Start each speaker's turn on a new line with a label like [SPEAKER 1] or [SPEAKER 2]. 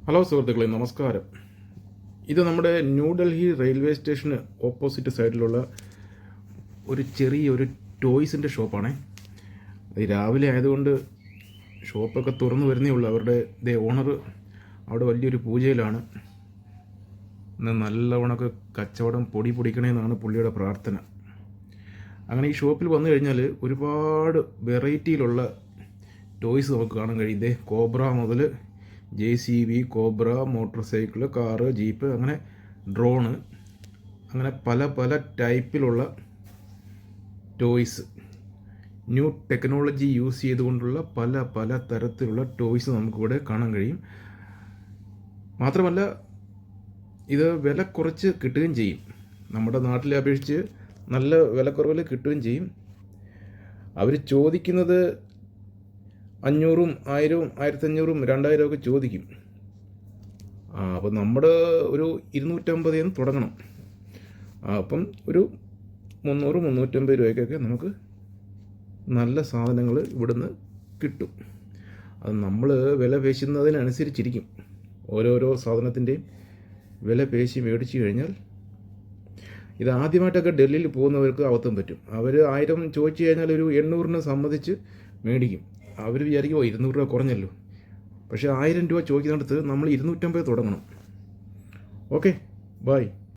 [SPEAKER 1] Hello സുഹൃത്തുക്കളെ, നമസ്കാരം. ഇത് നമ്മുടെ ന്യൂഡൽഹി റെയിൽവേ സ്റ്റേഷന് ഓപ്പോസിറ്റ് സൈഡിലുള്ള ഒരു ചെറിയൊരു ടോയ്സിൻ്റെ ഷോപ്പാണേ. രാവിലെ ആയതുകൊണ്ട് ഷോപ്പൊക്കെ തുറന്നു വരുന്നേ ഉള്ളൂ. അവരുടെ ഓണർ അവിടെ വലിയൊരു പൂജയിലാണ്. ഇന്ന് നല്ലവണ്ണമൊക്കെ കച്ചവടം പൊടിക്കണമെന്നാണ് പുള്ളിയുടെ പ്രാർത്ഥന. അങ്ങനെ ഈ ഷോപ്പിൽ വന്നു കഴിഞ്ഞാൽ ഒരുപാട് വെറൈറ്റിയിലുള്ള ടോയ്സ് നമുക്ക് കാണാൻ കഴിയും. കോബ്ര മുതൽ JCB, cobra, motor cycle, car, jeep, അങ്ങനെ ഡ്രോണ്, അങ്ങനെ പല പല ടൈപ്പിലുള്ള ടോയ്സ്, ന്യൂ ടെക്നോളജി യൂസ് ചെയ്തുകൊണ്ടുള്ള പല പല തരത്തിലുള്ള ടോയ്സ് നമുക്കിവിടെ കാണാൻ കഴിയും. മാത്രമല്ല ഇത് വില കുറച്ച് കിട്ടുകയും ചെയ്യും. നമ്മുടെ നാട്ടിലെ അപേക്ഷിച്ച് നല്ല വിലക്കുറവിൽ കിട്ടുകയും ചെയ്യും. അവർ ചോദിക്കുന്നത് 500, 1000, 1500, 2000 ഒക്കെ ചോദിക്കും. അപ്പോൾ നമ്മുടെ ഒരു 250 തുടങ്ങണം. അപ്പം ഒരു 300, 350 രൂപയ്ക്കൊക്കെ നമുക്ക് നല്ല സാധനങ്ങൾ ഇവിടുന്ന് കിട്ടും. അത് നമ്മൾ വില പേശുന്നതിനനുസരിച്ചിരിക്കും. ഓരോരോ സാധനത്തിൻ്റെയും വില പേശി മേടിച്ചു കഴിഞ്ഞാൽ, ഇത് ആദ്യമായിട്ടൊക്കെ ഡൽഹിയിൽ പോകുന്നവർക്ക് അബദ്ധം പറ്റും. അവർ 1000 ചോദിച്ചു കഴിഞ്ഞാൽ ഒരു 800 സമ്മതിച്ച് മേടിക്കും. അവർ വിചാരിക്കും 200 രൂപ കുറഞ്ഞല്ലോ. പക്ഷേ 1000 രൂപ ചോദിക്കുന്നിടത്ത് നമ്മൾ 250 തുടങ്ങണം. Okay, by.